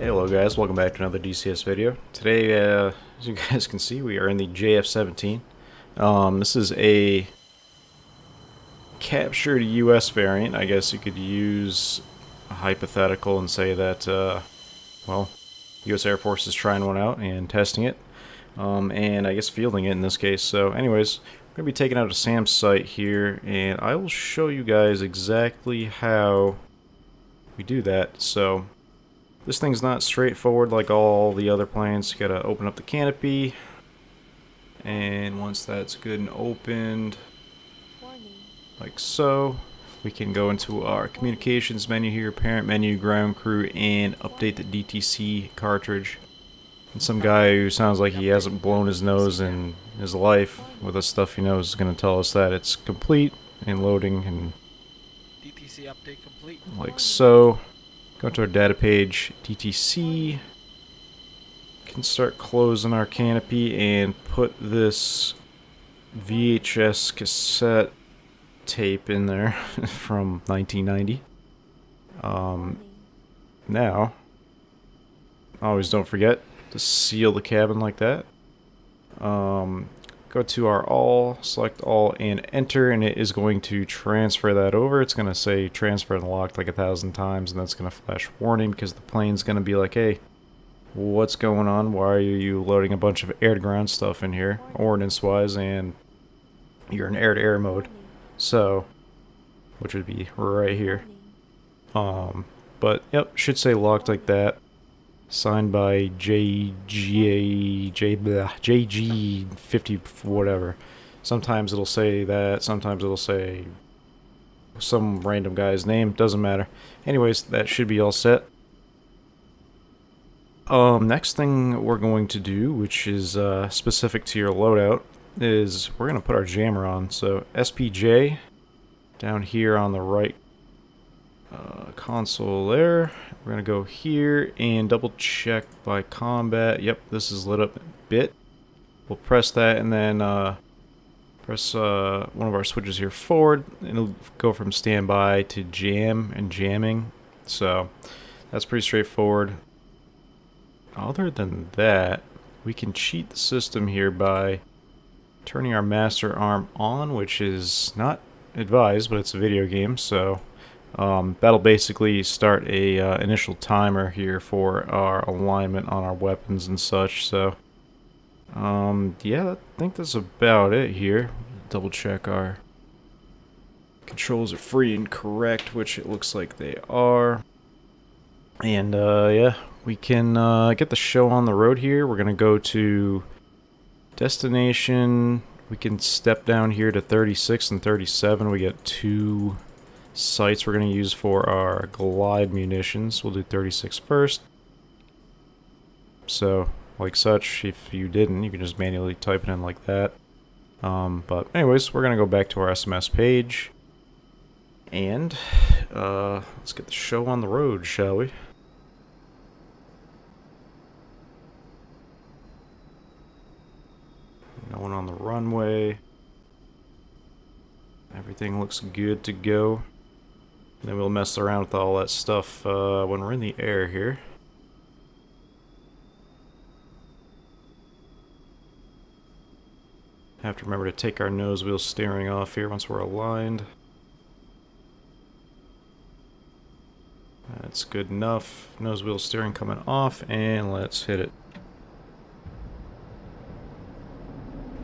Hello guys, welcome back to another DCS video. Today, as you guys can see, we are in the JF-17. This is a captured US variant. I guess you could use a hypothetical and say that, well, US Air Force is trying one out and testing it, and I guess fielding it in this case. So anyways, we're going to be taking out a SAM site here, and I will show you guys exactly how we do that. So this thing's not straightforward like all the other planes. You gotta open up the canopy, and once that's good and opened, like so, we can go into our communications menu here, parent menu, ground crew, and update the DTC cartridge. And some guy who sounds like he hasn't blown his nose in his life with the stuff he knows is gonna tell us that it's complete and loading and DTC update complete. like so. Go to our data page, DTC, can start closing our canopy and put this VHS cassette tape in there from 1990. Now, always don't forget to seal the cabin like that. Go to our all, select all, and enter, and it is going to transfer that over. It's going to say transfer and locked like 1,000 times, and that's going to flash warning because the plane's going to be like, hey, what's going on? Why are you loading a bunch of air-to-ground stuff in here, ordnance-wise, and you're in air-to-air mode. So, which would be right here. But, yep, should say locked like that. Signed by JG50 whatever. Sometimes it'll say that, sometimes it'll say some random guy's name, doesn't matter. Anyways, that should be all set. Next thing we're going to do, which is specific to your loadout, is we're going to put our jammer on. So SPJ down here on the right console there. We're going to go here and double check by combat. Yep, this is lit up a bit. We'll press that and then press one of our switches here forward. And it'll go from standby to jam and jamming. So that's pretty straightforward. Other than that, we can cheat the system here by turning our master arm on, which is not advised, but it's a video game, so that'll basically start a initial timer here for our alignment on our weapons and such. So yeah, I think that's about it here. Double check our controls are free and correct, which it looks like they are. And yeah, we can get the show on the road here. We're gonna go to destination. We can step down here to 36 and 37. We get two sites we're going to use for our glide munitions. We'll do 36 first. So, like such, if you didn't, you can just manually type it in like that. But anyways, we're going to go back to our SMS page. And let's get the show on the road, shall we? No one on the runway. Everything looks good to go. Then we'll mess around with all that stuff when we're in the air here. Have to remember to take our nose wheel steering off here once we're aligned. That's good enough. Nose wheel steering coming off, and let's hit it.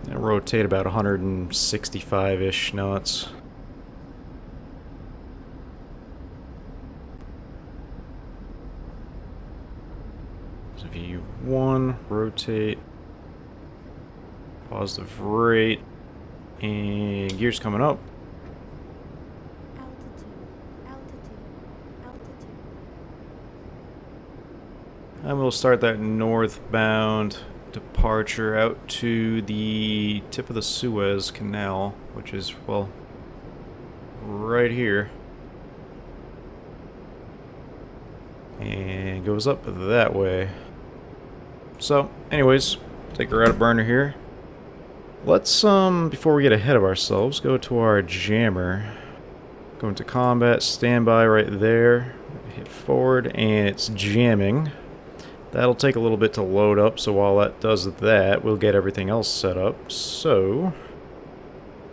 And rotate about 165-ish knots. V1, rotate, positive rate, and gears coming up. And we'll start that northbound departure out to the tip of the Suez Canal, which is, well, right here. And goes up that way. So, anyways, take her out of burner here. Let's, before we get ahead of ourselves, go to our jammer. Go into combat, standby right there. Hit forward, and it's jamming. That'll take a little bit to load up, so while that does that, we'll get everything else set up. So,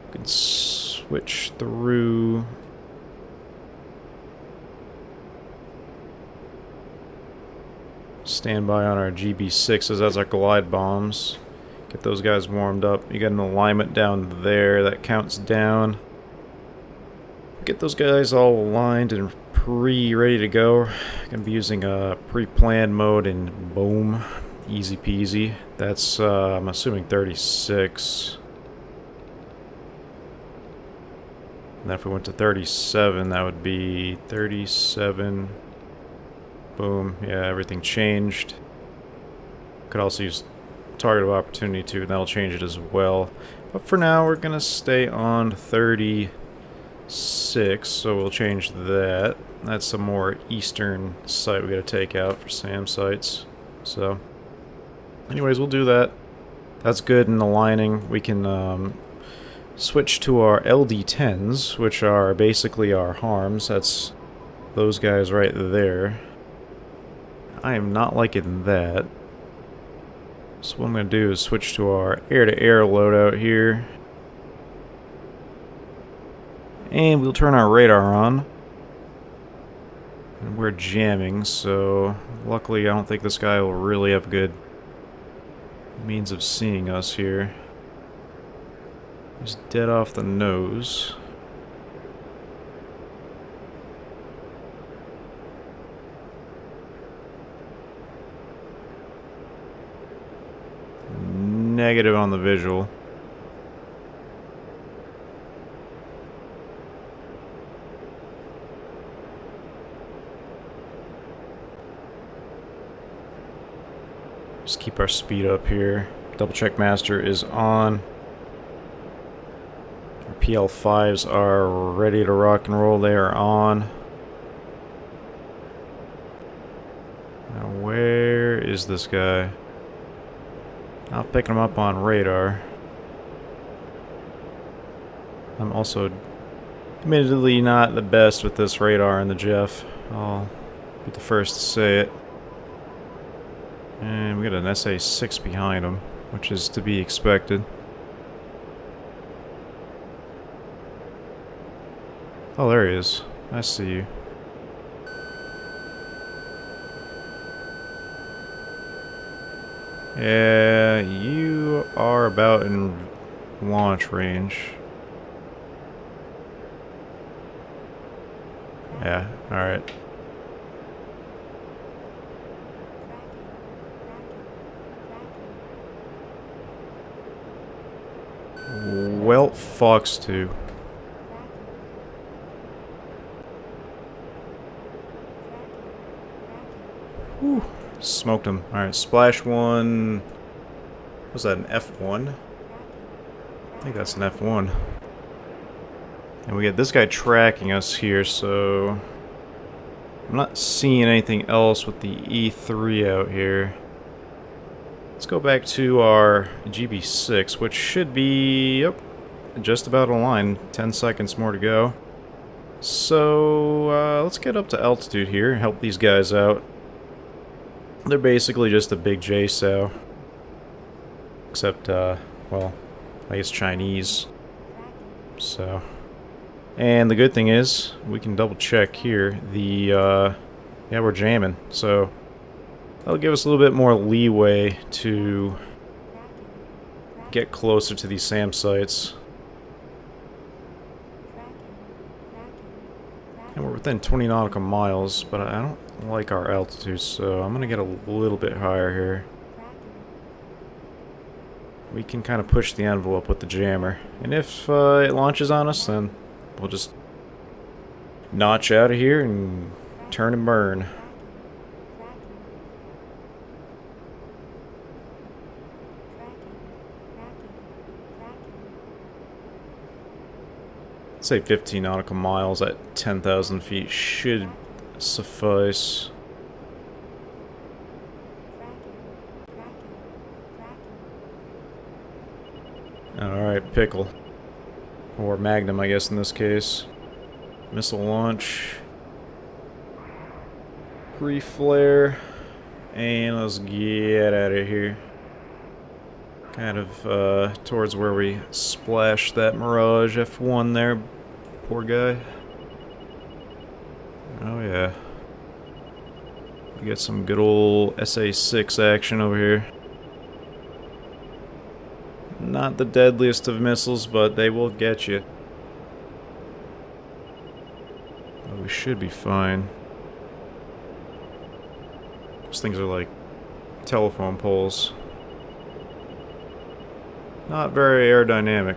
we can switch through. Stand by on our GB6s, that's our glide bombs. Get those guys warmed up. You got an alignment down there that counts down. Get those guys all aligned and ready to go. Gonna be using a pre-planned mode and boom, easy peasy. That's I'm assuming 36. And then if we went to 37, that would be 37. Boom, yeah, everything changed. Could also use target of opportunity too, and that'll change it as well. But for now, we're gonna stay on 36, so we'll change that. That's some more eastern site we gotta take out for SAM sites. So, anyways, we'll do that. That's good in aligning. We can switch to our LD-10s, which are basically our harms. That's those guys right there. I am not liking that. So what I'm going to do is switch to our air-to-air loadout here. And we'll turn our radar on. And we're jamming, so luckily I don't think this guy will really have good means of seeing us here. He's dead off the nose. Negative on the visual. Just keep our speed up here. Double check master is on. Our PL5s are ready to rock and roll. They are on. Now where is this guy? Not picking him up on radar. I'm also admittedly not the best with this radar in the Jeff. I'll be the first to say it. And we got an SA-6 behind him, which is to be expected. Oh, there he is. I see you. Yeah, you are about in launch range. Yeah, alright. Well, Fox 2. Whew. Smoked him. Alright, splash 1. Was that an F1? I think that's an F1. And we get this guy tracking us here, so I'm not seeing anything else with the E3 out here. Let's go back to our GB6, which should be, yep, just about aligned. 10 seconds more to go. So, let's get up to altitude here and help these guys out. They're basically just a big JSOW. Except, well, I guess Chinese. So. And the good thing is, we can double check here. Yeah, we're jamming. So, that'll give us a little bit more leeway to get closer to these SAM sites. And we're within 20 nautical miles, but I don't like our altitude, so I'm gonna get a little bit higher here. We can kind of push the envelope with the jammer, and if it launches on us, then we'll just notch out of here and turn and burn. Say 15 nautical miles at 10,000 feet should suffice. Alright, Pickle. Or Magnum, I guess, in this case. Missile launch. Reflare. And let's get out of here. Kind of towards where we splashed that Mirage F1 there. Poor guy. Oh yeah. We got some good old SA-6 action over here. Not the deadliest of missiles, but they will get you. But we should be fine. Those things are like telephone poles. Not very aerodynamic.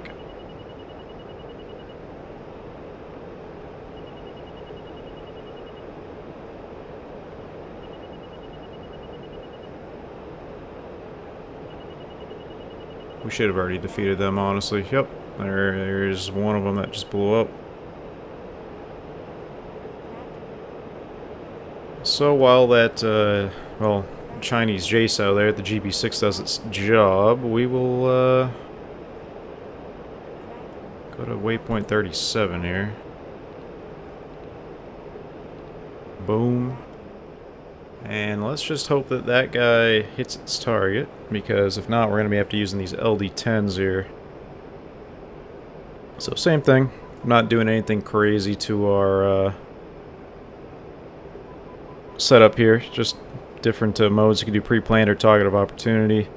We should have already defeated them, honestly. Yep, there's one of them that just blew up. So while that, well, Chinese Jace out there, the GB6 does its job, we will, go to waypoint 37 here. Boom. And let's just hope that that guy hits its target, because if not, we're going to have to using these LD-10s here. So same thing. I'm not doing anything crazy to our setup here. Just different modes. You can do pre-planned or target of opportunity.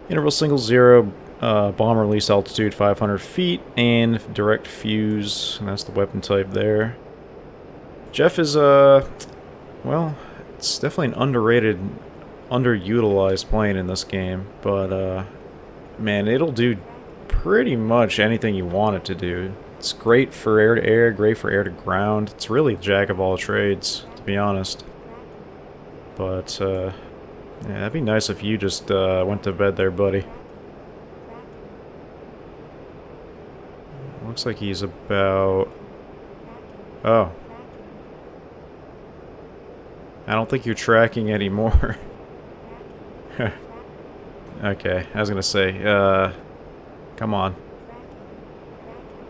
Interval single 0, bomb release altitude 500 feet, and direct fuse. And that's the weapon type there. Jeff is, well, it's definitely an underrated, underutilized plane in this game, but man, it'll do pretty much anything you want it to do. It's great for air-to-air, great for air-to-ground. It's really the jack of all trades, to be honest. But, yeah, that'd be nice if you just went to bed there, buddy. Looks like he's about... Oh. I don't think you're tracking anymore. Okay, I was gonna say, come on.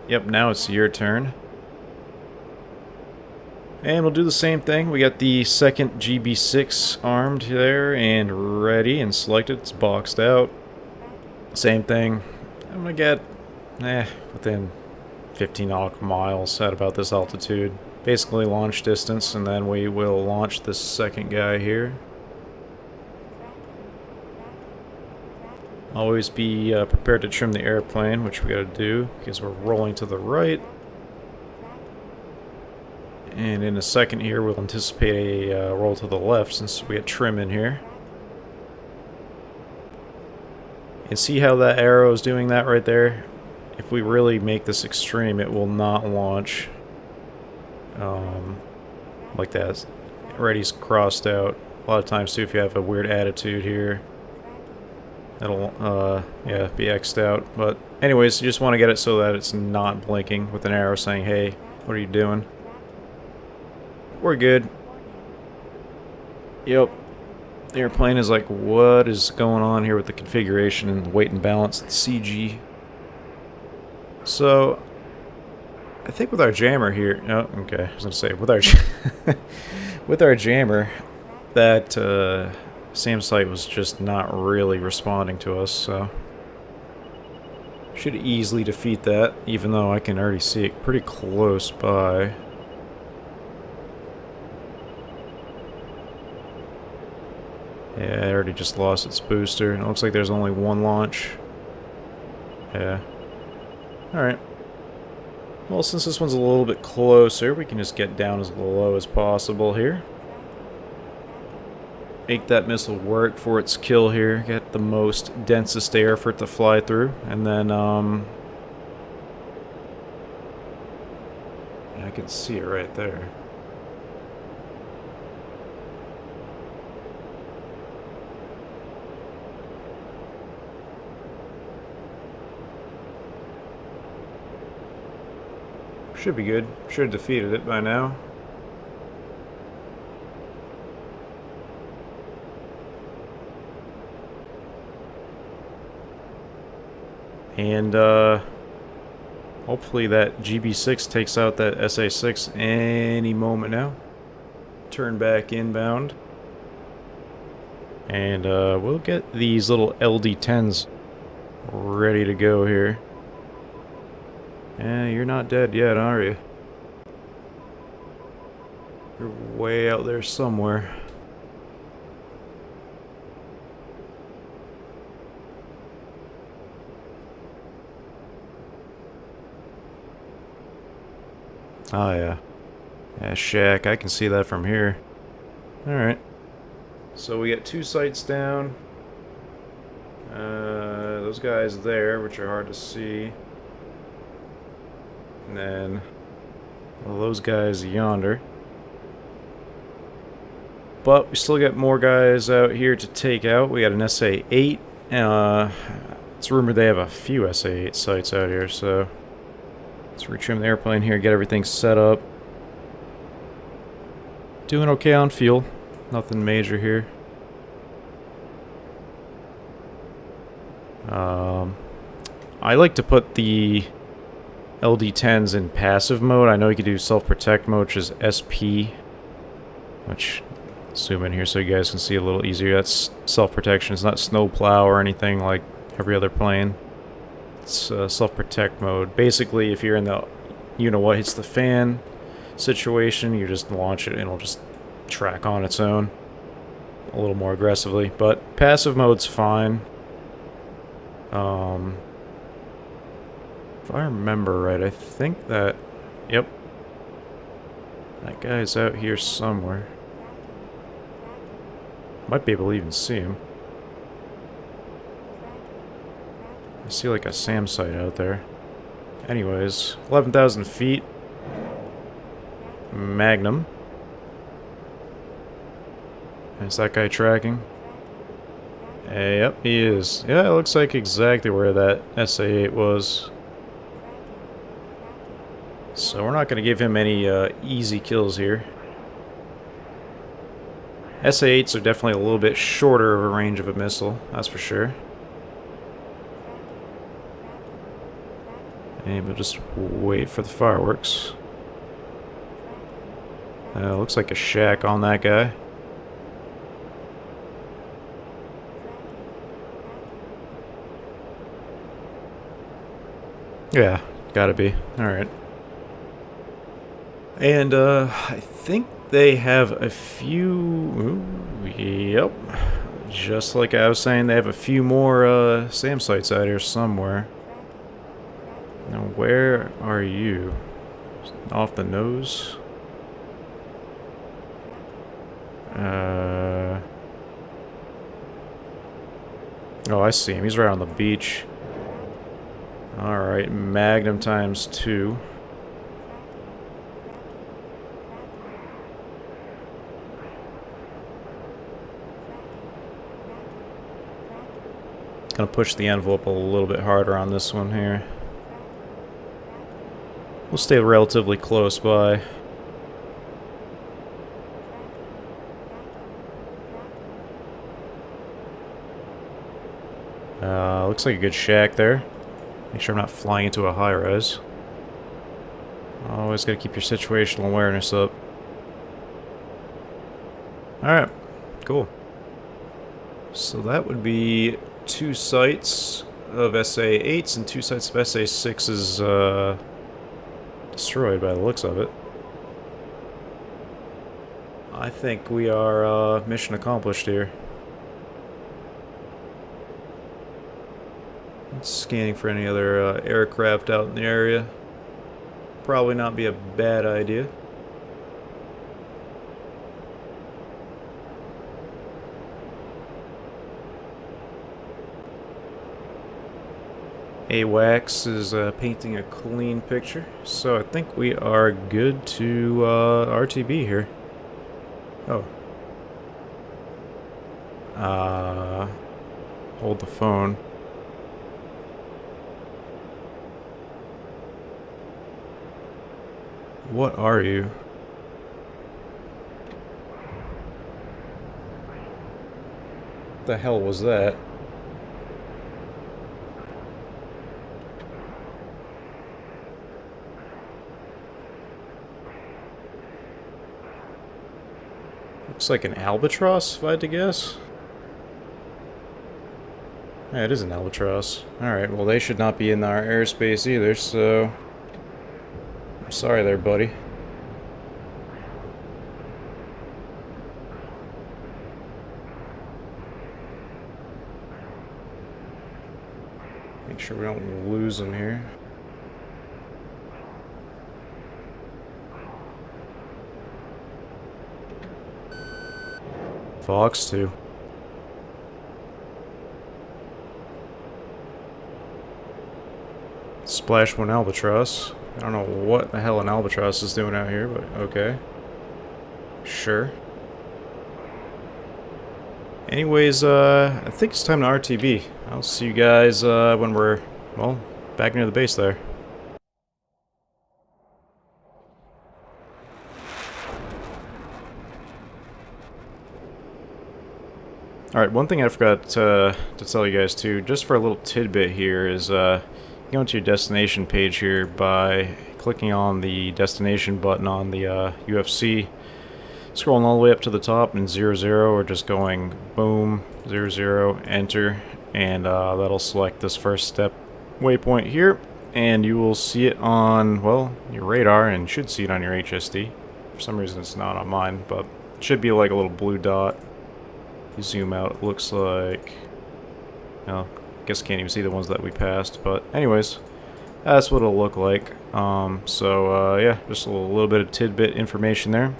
Yep, now it's your turn. And we'll do the same thing. We got the second GB6 armed there and ready and selected. It's boxed out. Same thing. I'm gonna get, within 15 nautical miles at about this altitude. Basically launch distance, and then we will launch this second guy here. Always be prepared to trim the airplane, which we gotta do, because we're rolling to the right. And in a second here, we'll anticipate a roll to the left, since we got trim in here. And see how that arrow is doing that right there? If we really make this extreme, it will not launch. Like that. Already's crossed out. A lot of times too, if you have a weird attitude here, it'll yeah, be X'd out. But anyways, you just want to get it so that it's not blinking with an arrow saying, hey, what are you doing? We're good. Yep. The airplane is like, what is going on here with the configuration and the weight and balance, the CG? So I think with our jammer here, oh, okay, I was gonna say with our with our jammer, that SAM site was just not really responding to us, so should easily defeat that, even though I can already see it pretty close by. Yeah, it already just lost its booster, and it looks like there's only one launch. Yeah. Alright. Well, since this one's a little bit closer, we can just get down as low as possible here. Make that missile work for its kill here. Get the most densest air for it to fly through. And then, I can see it right there. Should be good. Should have defeated it by now. And hopefully that GB6 takes out that SA6 any moment now. Turn back inbound. And we'll get these little LD-10s ready to go here. Yeah, you're not dead yet, are you? You're way out there somewhere. Oh yeah. Yeah, shack. I can see that from here. Alright. So we got 2 sights down. Those guys there, which are hard to see. And then, well, those guys yonder. But we still got more guys out here to take out. We got an SA-8. It's rumored they have a few SA-8 sites out here, so let's retrim the airplane here, get everything set up. Doing okay on fuel. Nothing major here. I like to put the LD-10s in passive mode. I know you can do self-protect mode, which is SP. Which, zoom in here so you guys can see a little easier. That's self-protection. It's not snowplow or anything like every other plane. It's self-protect mode. Basically, if you're in the you-know-what hits the fan situation, you just launch it and it'll just track on its own a little more aggressively. But passive mode's fine. If I remember right, I think that... Yep. That guy's out here somewhere. Might be able to even see him. I see like a SAM site out there. Anyways, 11,000 feet. Magnum. Is that guy tracking? Yep, he is. Yeah, it looks like exactly where that SA-8 was. So we're not going to give him any easy kills here. SA-8s are definitely a little bit shorter of a range of a missile, that's for sure. And we'll just wait for the fireworks. Looks like a shack on that guy. Yeah, gotta be. Alright. And, I think they have a few... Ooh, yep. Just like I was saying, they have a few more, SAM sites out here somewhere. Now, where are you? Off the nose? Oh, I see him. He's right on the beach. Alright, Magnum times 2. Gonna push the envelope a little bit harder on this one here. We'll stay relatively close by. Looks like a good shack there. Make sure I'm not flying into a high-rise. Always gotta keep your situational awareness up. Alright, cool. So that would be 2 sites of SA-8s and 2 sites of SA-6s destroyed by the looks of it. I think we are mission accomplished here. Scanning for any other aircraft out in the area. Probably not be a bad idea. AWACS is painting a clean picture, so I think we are good to RTB here. Oh. Hold the phone. What are you? What the hell was that? Looks like an albatross, if I had to guess. Yeah, it is an albatross. Alright, well they should not be in our airspace either, so... I'm sorry there, buddy. Make sure we don't lose them here. Fox 2. Splash 1 albatross. I don't know what the hell an albatross is doing out here, but okay. Sure. Anyways, I think it's time to RTB. I'll see you guys when we're, well, back near the base there. Alright, one thing I forgot to tell you guys too, just for a little tidbit here, is go into your destination page here by clicking on the destination button on the UFC, scrolling all the way up to the top and 00, or just going boom, 00, enter, and that'll select this first step waypoint here, and you will see it on, well, your radar, and should see it on your HSD. For some reason it's not on mine, but it should be like a little blue dot. You zoom out, it looks like, well, I guess can't even see the ones that we passed, but anyways, that's what it'll look like. Yeah, just a little bit of tidbit information there.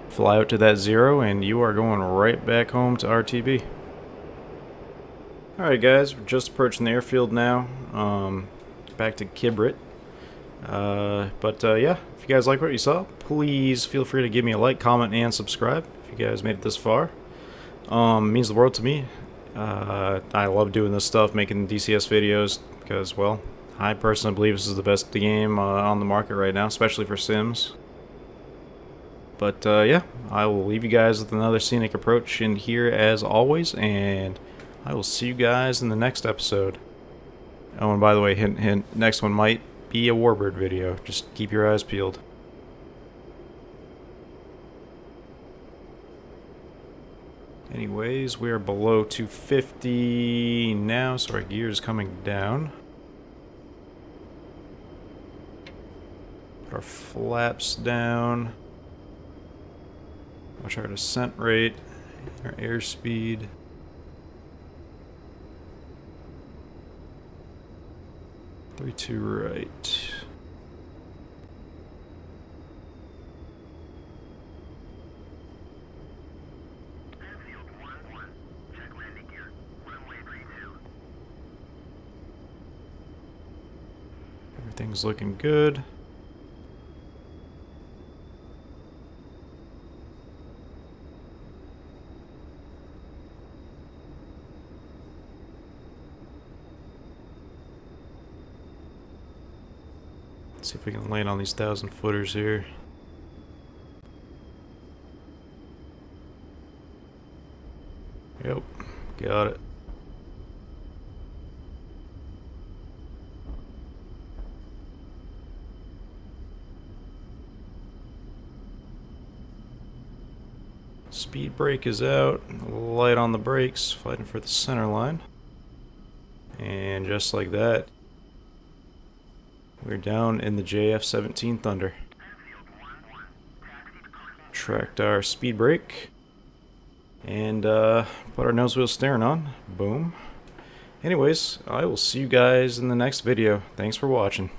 Fly out to that 0 and you are going right back home to RTB. Alright guys, we're just approaching the airfield now, back to Kibrit. Yeah, if you guys like what you saw, please feel free to give me a like, comment, and subscribe. If you guys made it this far, it means the world to me. I love doing this stuff, making DCS videos, because, well, I personally believe this is the best game on the market right now, especially for Sims. But yeah, I will leave you guys with another scenic approach in here as always, and I will see you guys in the next episode. Oh, and by the way, hint, hint, next one might be a Warbird video. Just keep your eyes peeled. Anyways, we are below 250 now, so our gear is coming down. Put our flaps down. Watch our descent rate, our airspeed. Three, two, right. Everything's looking good. Let's see if we can land on these 1,000-footers here. Yep, got it. Speed brake is out, light on the brakes, fighting for the center line. And just like that, we're down in the JF-17 Thunder. Tracked our speed brake and put our nose wheel steering on. Boom. Anyways, I will see you guys in the next video. Thanks for watching.